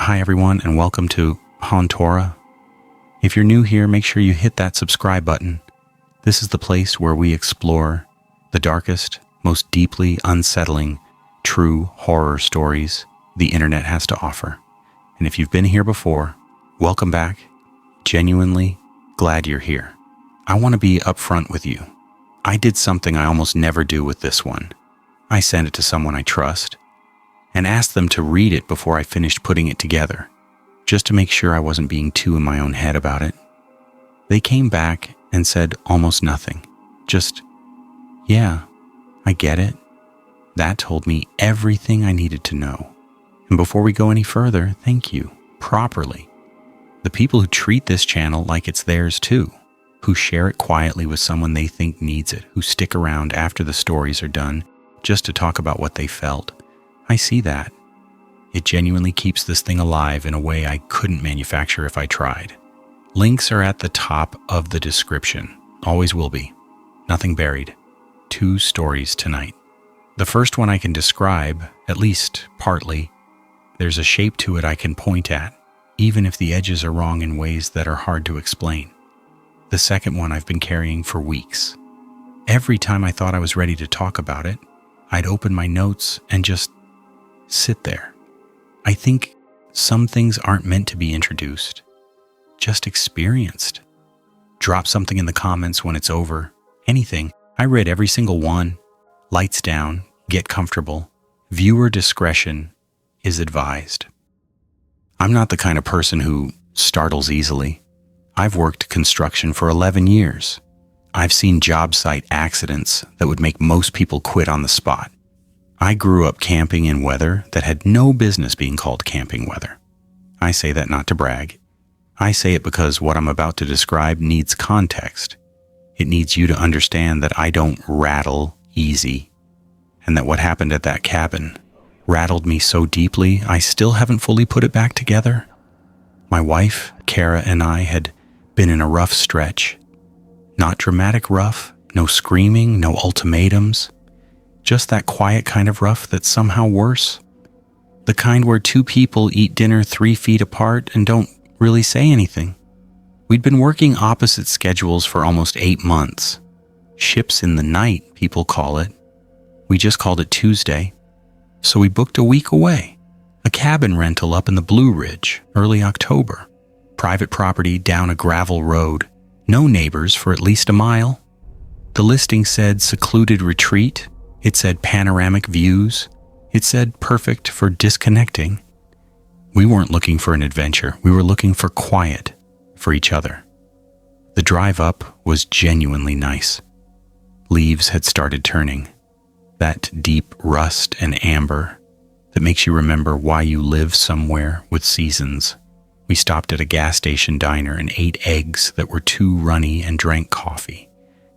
Hi everyone, and welcome to Hauntora. If you're new here, make sure you hit that subscribe button. This is the place where we explore the darkest, most deeply unsettling, true horror stories the internet has to offer. And if you've been here before, welcome back. Genuinely glad you're here. I want to be upfront with you. I did something I almost never do with this one. I sent it to someone I trust and asked them to read it before I finished putting it together, just to make sure I wasn't being too in my own head about it. They came back and said almost nothing. Just, yeah, I get it. That told me everything I needed to know. And before we go any further, thank you, properly. The people who treat this channel like it's theirs too, who share it quietly with someone they think needs it, who stick around after the stories are done just to talk about what they felt. I see that. It genuinely keeps this thing alive in a way I couldn't manufacture if I tried. Links are at the top of the description. Always will be. Nothing buried. 2 stories tonight. The first one I can describe, at least partly. There's a shape to it I can point at, even if the edges are wrong in ways that are hard to explain. The second one I've been carrying for weeks. Every time I thought I was ready to talk about it, I'd open my notes and just sit there. I think some things aren't meant to be introduced, just experienced. Drop something in the comments when it's over. Anything. I read every single one. Lights down. Get comfortable. Viewer discretion is advised. I'm not the kind of person who startles easily. I've worked construction for 11 years. I've seen job site accidents that would make most people quit on the spot. I grew up camping in weather that had no business being called camping weather. I say that not to brag. I say it because what I'm about to describe needs context. It needs you to understand that I don't rattle easy, and that what happened at that cabin rattled me so deeply I still haven't fully put it back together. My wife, Kara, and I had been in a rough stretch. Not dramatic rough, no screaming, no ultimatums. Just that quiet kind of rough that's somehow worse. The kind where 2 people eat dinner 3 feet apart and don't really say anything. We'd been working opposite schedules for almost 8 months. Ships in the night, people call it. We just called it Tuesday. So we booked a week away. A cabin rental up in the Blue Ridge, early October. Private property down a gravel road. No neighbors for at least a mile. The listing said secluded retreat. It said panoramic views. It said perfect for disconnecting. We weren't looking for an adventure. We were looking for quiet for each other. The drive up was genuinely nice. Leaves had started turning. That deep rust and amber that makes you remember why you live somewhere with seasons. We stopped at a gas station diner and ate eggs that were too runny and drank coffee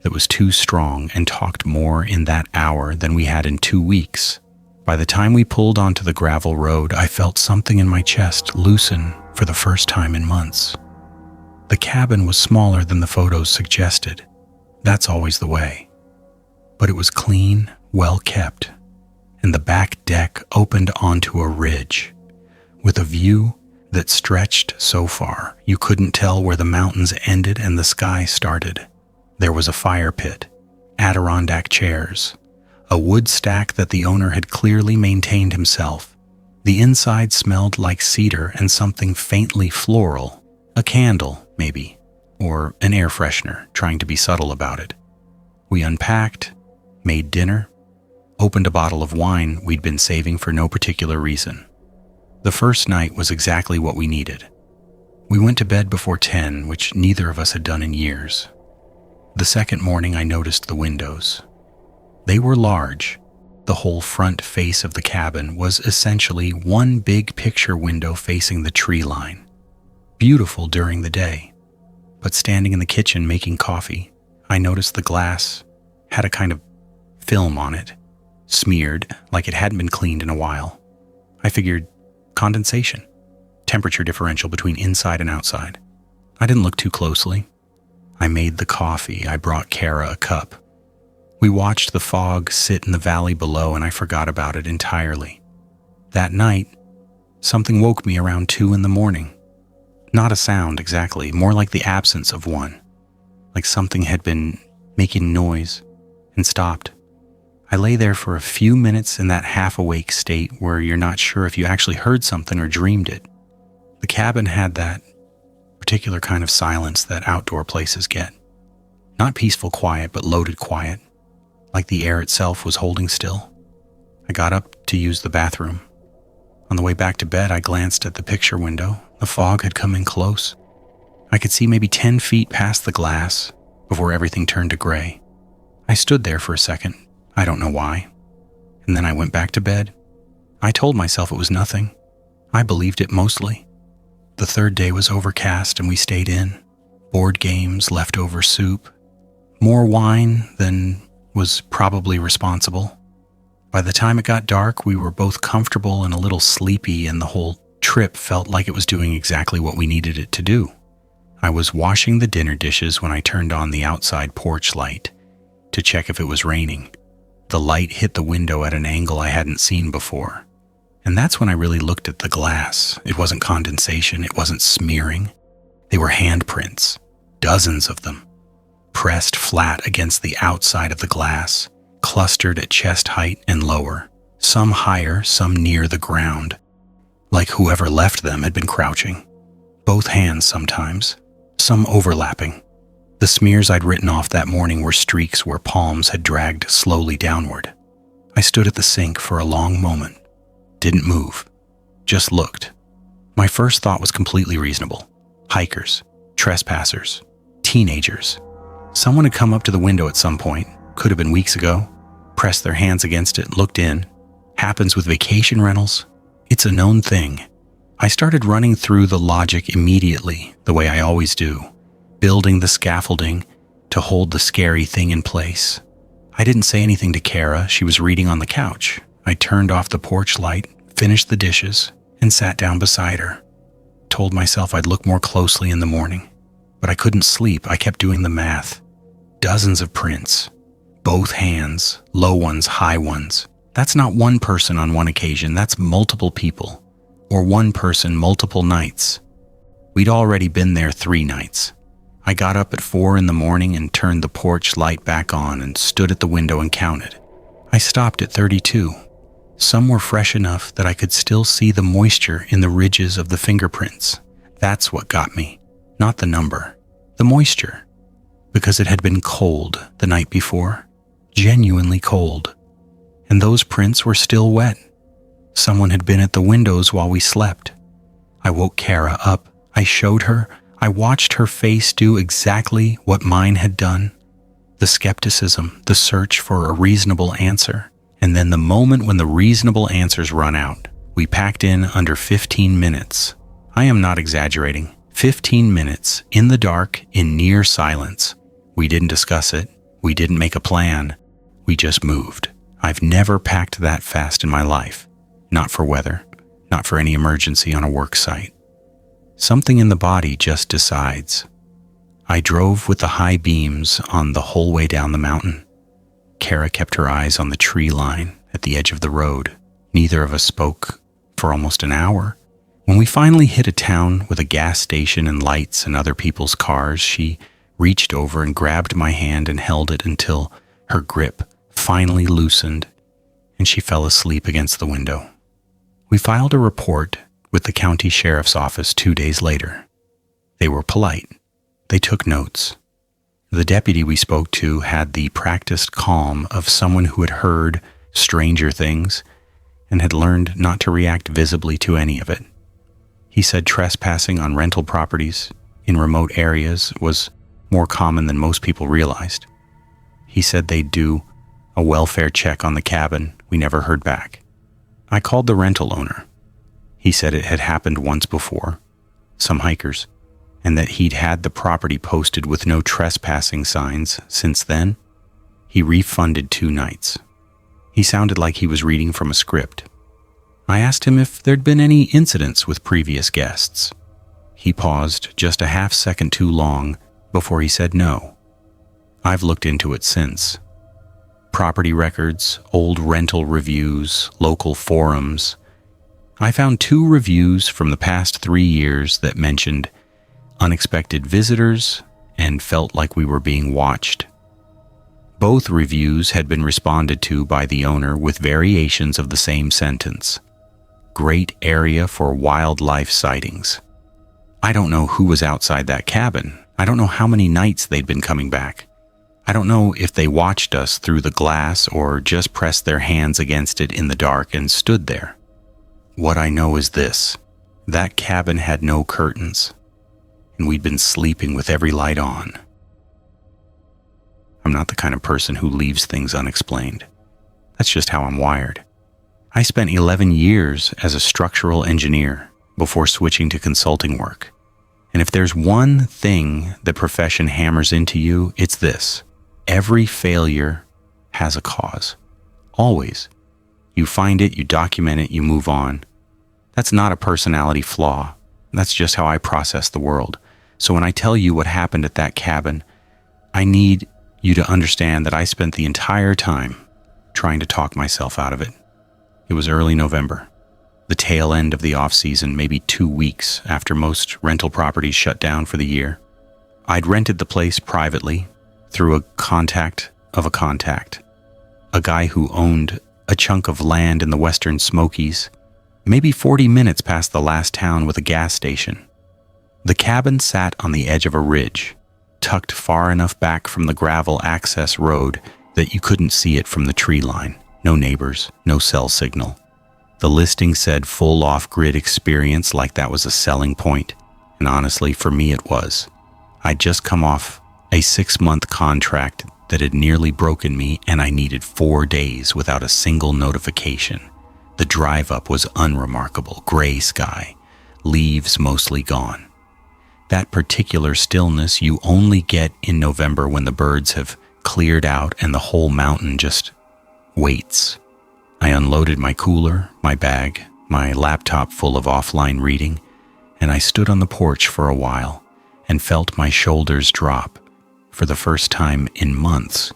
that was too strong and talked more in that hour than we had in 2 weeks. By the time we pulled onto the gravel road, I felt something in my chest loosen for the first time in months. The cabin was smaller than the photos suggested. That's always the way. But it was clean, well kept, and the back deck opened onto a ridge with a view that stretched so far you couldn't tell where the mountains ended and the sky started. There was a fire pit, Adirondack chairs, a wood stack that the owner had clearly maintained himself. The inside smelled like cedar and something faintly floral, a candle, maybe, or an air freshener, trying to be subtle about it. We unpacked, made dinner, opened a bottle of wine we'd been saving for no particular reason. The first night was exactly what we needed. We went to bed before 10, which neither of us had done in years. The second morning I noticed the windows. They were large. The whole front face of the cabin was essentially one big picture window facing the tree line. Beautiful during the day. But standing in the kitchen making coffee, I noticed the glass had a kind of film on it, smeared like it hadn't been cleaned in a while. I figured condensation, temperature differential between inside and outside. I didn't look too closely. I made the coffee. I brought Kara a cup. We watched the fog sit in the valley below, and I forgot about it entirely. That night, Something woke me around 2 in the morning. Not a sound exactly, more like the absence of one. Like something had been making noise and stopped. I lay there for a few minutes in that half-awake state where you're not sure if you actually heard something or dreamed it. The cabin had that particular kind of silence that outdoor places get. Not peaceful quiet, but loaded quiet, like the air itself was holding still. I got up to use the bathroom. On the way back to bed, I glanced at the picture window. The fog had come in close. I could see maybe 10 feet past the glass before everything turned to gray. I stood there for a second. I don't know why. And then I went back to bed. I told myself it was nothing. I believed it mostly. The third day was overcast and we stayed in. Board games, leftover soup. More wine than was probably responsible. By the time it got dark, we were both comfortable and a little sleepy, and the whole trip felt like it was doing exactly what we needed it to do. I was washing the dinner dishes when I turned on the outside porch light to check if it was raining. The light hit the window at an angle I hadn't seen before. And that's when I really looked at the glass. It wasn't condensation, it wasn't smearing. They were handprints, dozens of them, pressed flat against the outside of the glass, clustered at chest height and lower, some higher, some near the ground, like whoever left them had been crouching. Both hands sometimes, some overlapping. The smears I'd written off that morning were streaks where palms had dragged slowly downward. I stood at the sink for a long moment. Didn't move. Just looked. My first thought was completely reasonable. Hikers, trespassers, teenagers. Someone had come up to the window at some point, could have been weeks ago, pressed their hands against it, looked in. Happens with vacation rentals. It's a known thing. I started running through the logic immediately, the way I always do, building the scaffolding to hold the scary thing in place. I didn't say anything to Kara. She was reading on the couch. I turned off the porch light, finished the dishes, and sat down beside her. Told myself I'd look more closely in the morning, but I couldn't sleep. I kept doing the math. Dozens of prints. Both hands, low ones, high ones. That's not one person on one occasion. That's multiple people. Or one person multiple nights. We'd already been there 3 nights. I got up at 4 in the morning and turned the porch light back on and stood at the window and counted. I stopped at 32. Some were fresh enough that I could still see the moisture in the ridges of the fingerprints. That's what got me, not the number, the moisture. Because it had been cold the night before, genuinely cold. And those prints were still wet. Someone had been at the windows while we slept. I woke Kara up. I showed her. I watched her face do exactly what mine had done. The skepticism, the search for a reasonable answer. And then the moment when the reasonable answers run out, we packed in under 15 minutes. I am not exaggerating. 15 minutes in the dark, in near silence. We didn't discuss it. We didn't make a plan. We just moved. I've never packed that fast in my life. Not for weather, not for any emergency on a work site. Something in the body just decides. I drove with the high beams on the whole way down the mountain. Kara kept her eyes on the tree line at the edge of the road. Neither of us spoke for almost an hour. When we finally hit a town with a gas station and lights and other people's cars, she reached over and grabbed my hand and held it until her grip finally loosened and she fell asleep against the window. We filed a report with the county sheriff's office 2 days later. They were polite. They took notes. The deputy we spoke to had the practiced calm of someone who had heard stranger things and had learned not to react visibly to any of it. He said trespassing on rental properties in remote areas was more common than most people realized. He said they'd do a welfare check on the cabin. We never heard back. I called the rental owner. He said it had happened once before, some hikers, and that he'd had the property posted with no trespassing signs since then. He refunded 2 nights. He sounded like he was reading from a script. I asked him if there'd been any incidents with previous guests. He paused just a half second too long before he said no. I've looked into it since. Property records, old rental reviews, local forums. I found 2 reviews from the past 3 years that mentioned unexpected visitors and felt like we were being watched. Both reviews had been responded to by the owner with variations of the same sentence. Great area for wildlife sightings. I don't know who was outside that cabin. I don't know how many nights they'd been coming back. I don't know if they watched us through the glass or just pressed their hands against it in the dark and stood there. What I know is this: that cabin had no curtains, and we'd been sleeping with every light on. I'm not the kind of person who leaves things unexplained. That's just how I'm wired. I spent 11 years as a structural engineer before switching to consulting work. And if there's one thing the profession hammers into you, it's this: every failure has a cause. Always. You find it, you document it, you move on. That's not a personality flaw. That's just how I process the world. So when I tell you what happened at that cabin, I need you to understand that I spent the entire time trying to talk myself out of it. It was early November, the tail end of the off-season, maybe 2 weeks after most rental properties shut down for the year. I'd rented the place privately through a contact of a contact, a guy who owned a chunk of land in the western Smokies, maybe 40 minutes past the last town with a gas station. The cabin sat on the edge of a ridge, tucked far enough back from the gravel access road that you couldn't see it from the tree line. No neighbors, no cell signal. The listing said full off-grid experience, like that was a selling point, and honestly, for me it was. I'd just come off a 6-month contract that had nearly broken me, and I needed 4 days without a single notification. The drive up was unremarkable, gray sky, leaves mostly gone. That particular stillness you only get in November when the birds have cleared out and the whole mountain just waits. I unloaded my cooler, my bag, my laptop full of offline reading, and I stood on the porch for a while and felt my shoulders drop for the first time in months.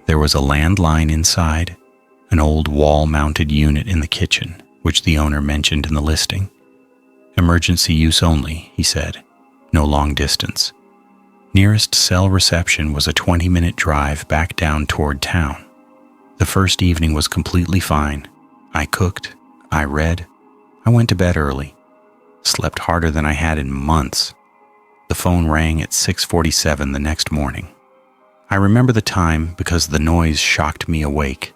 There was a landline inside, an old wall-mounted unit in the kitchen, which the owner mentioned in the listing. Emergency use only, he said. No long distance. Nearest cell reception was a 20-minute drive back down toward town. The first evening was completely fine. I cooked, I read, I went to bed early, slept harder than I had in months. The phone rang at 6:47 the next morning. I remember the time because the noise shocked me awake,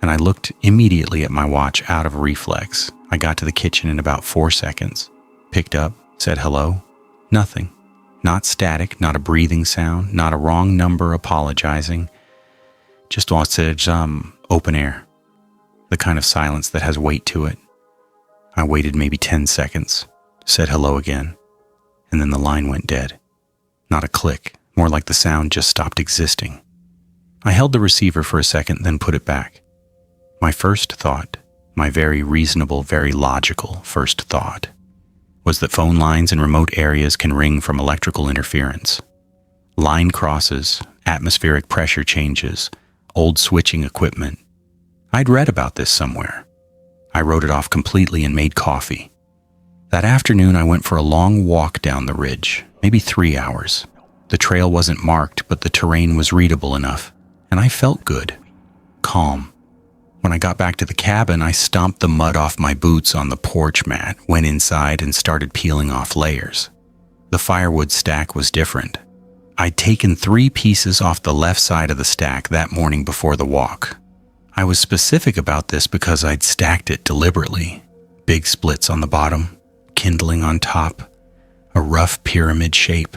and I looked immediately at my watch out of reflex. I got to the kitchen in about 4 seconds, picked up, said hello. Nothing. Not static, not a breathing sound, not a wrong number apologizing. Just all it said, open air. The kind of silence that has weight to it. I waited maybe 10 seconds, said hello again, and then the line went dead. Not a click, more like the sound just stopped existing. I held the receiver for a second, then put it back. My first thought, my very reasonable, very logical first thought, was that phone lines in remote areas can ring from electrical interference. Line crosses, atmospheric pressure changes, old switching equipment. I'd read about this somewhere. I wrote it off completely and made coffee. That afternoon, I went for a long walk down the ridge, maybe 3 hours. The trail wasn't marked, but the terrain was readable enough, and I felt good, calm. When I got back to the cabin, I stomped the mud off my boots on the porch mat, went inside, and started peeling off layers. The firewood stack was different. I'd taken 3 pieces off the left side of the stack that morning before the walk. I was specific about this because I'd stacked it deliberately. Big splits on the bottom, kindling on top, a rough pyramid shape.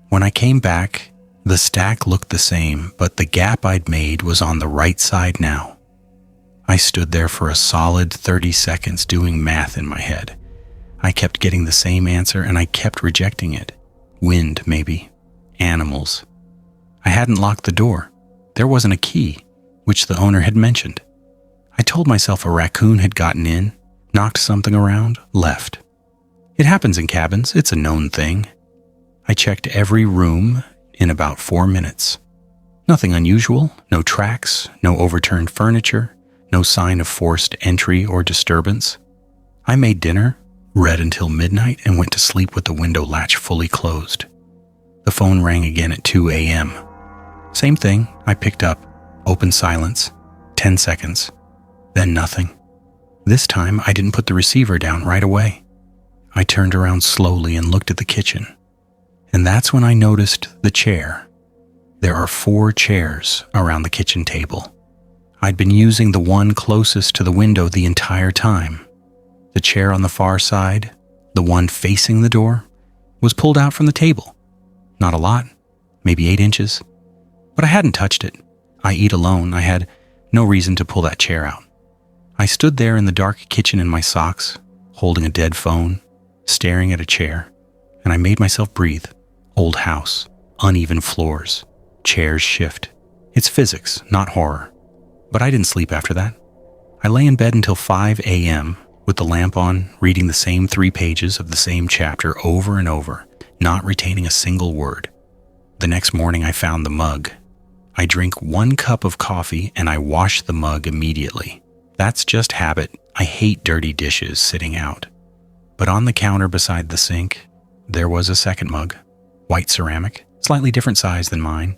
When I came back, the stack looked the same, but the gap I'd made was on the right side now. I stood there for a solid 30 seconds doing math in my head. I kept getting the same answer and I kept rejecting it. Wind, maybe. Animals. I hadn't locked the door. There wasn't a key, which the owner had mentioned. I told myself a raccoon had gotten in, knocked something around, left. It happens in cabins. It's a known thing. I checked every room in about 4 minutes. Nothing unusual, no tracks, no overturned furniture, no sign of forced entry or disturbance. I made dinner, read until midnight, and went to sleep with the window latch fully closed. The phone rang again at 2 a.m. Same thing. I picked up, open silence, 10 seconds, then nothing. This time, I didn't put the receiver down right away. I turned around slowly and looked at the kitchen. And that's when I noticed the chair. There are 4 chairs around the kitchen table. I'd been using the one closest to the window the entire time. The chair on the far side, the one facing the door, was pulled out from the table. Not a lot, maybe 8 inches. But I hadn't touched it. I eat alone. I had no reason to pull that chair out. I stood there in the dark kitchen in my socks, holding a dead phone, staring at a chair, and I made myself breathe. Old house, uneven floors, chairs shift. It's physics, not horror. But I didn't sleep after that. I lay in bed until 5 a.m. with the lamp on, reading the same 3 pages of the same chapter over and over, not retaining a single word. The next morning I found the mug. I drink 1 cup of coffee and I wash the mug immediately. That's just habit. I hate dirty dishes sitting out. But on the counter beside the sink, there was a second mug. White ceramic, slightly different size than mine.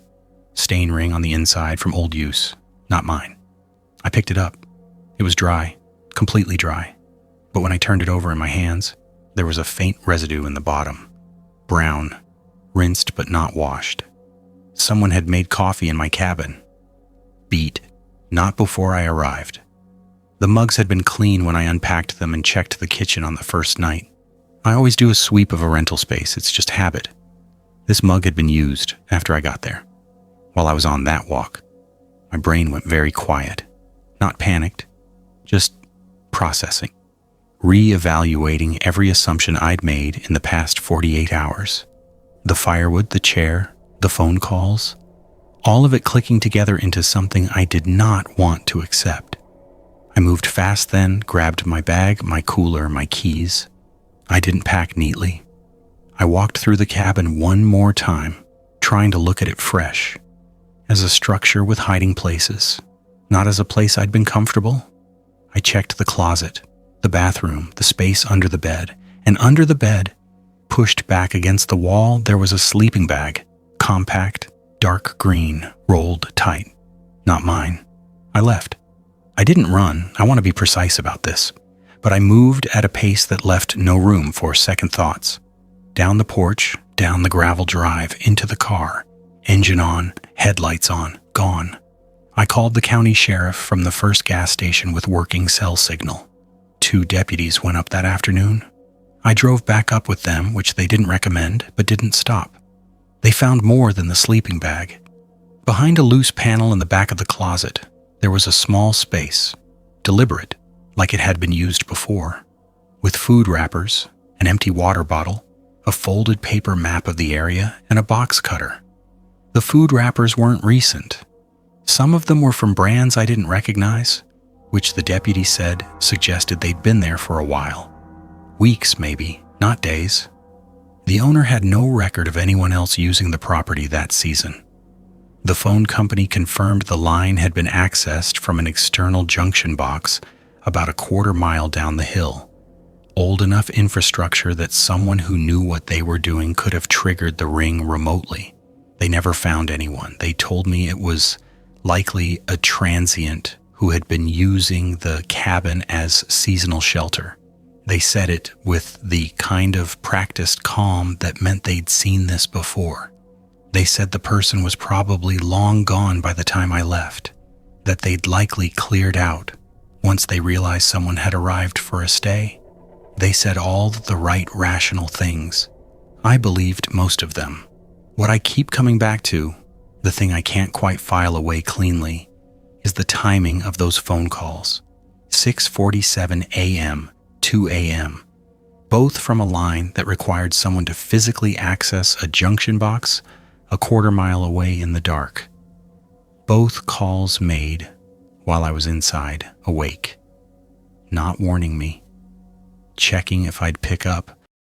Stain ring on the inside from old use, not mine. I picked it up. It was dry, completely dry. But when I turned it over in my hands, there was a faint residue in the bottom. Brown, rinsed but not washed. Someone had made coffee in my cabin. Beat, not before I arrived. The mugs had been clean when I unpacked them and checked the kitchen on the first night. I always do a sweep of a rental space, it's just habit. This mug had been used after I got there. While I was on that walk, my brain went very quiet. Not panicked, just processing. Re-evaluating every assumption I'd made in the past 48 hours. The firewood, the chair, the phone calls, all of it clicking together into something I did not want to accept. I moved fast then, grabbed my bag, my cooler, my keys. I didn't pack neatly. I walked through the cabin one more time, trying to look at it fresh, as a structure with hiding places, not as a place I'd been comfortable. I checked the closet, the bathroom, the space under the bed, and under the bed, pushed back against the wall, there was a sleeping bag, compact, dark green, rolled tight. Not mine. I left. I didn't run, I want to be precise about this, but I moved at a pace that left no room for second thoughts. Down the porch, down the gravel drive, into the car, engine on, headlights on, gone. I called the county sheriff from the first gas station with working cell signal. 2 deputies went up that afternoon. I drove back up with them, which they didn't recommend, but didn't stop. They found more than the sleeping bag. Behind a loose panel in the back of the closet, there was a small space, deliberate, like it had been used before, with food wrappers, an empty water bottle, a folded paper map of the area, and a box cutter. The food wrappers weren't recent. Some of them were from brands I didn't recognize, which the deputy said suggested they'd been there for a while. Weeks, maybe, not days. The owner had no record of anyone else using the property that season. The phone company confirmed the line had been accessed from an external junction box about a quarter-mile down the hill. Old enough infrastructure that someone who knew what they were doing could have triggered the ring remotely. They never found anyone. They told me it was likely a transient who had been using the cabin as seasonal shelter. They said it with the kind of practiced calm that meant they'd seen this before. They said the person was probably long gone by the time I left, that they'd likely cleared out once they realized someone had arrived for a stay. They said all the right rational things. I believed most of them. What I keep coming back to, the thing I can't quite file away cleanly, is the timing of those phone calls. 6:47 a.m., 2 a.m., both from a line that required someone to physically access a junction box a quarter-mile away in the dark. Both calls made while I was inside, awake, not warning me, checking if I'd pick up,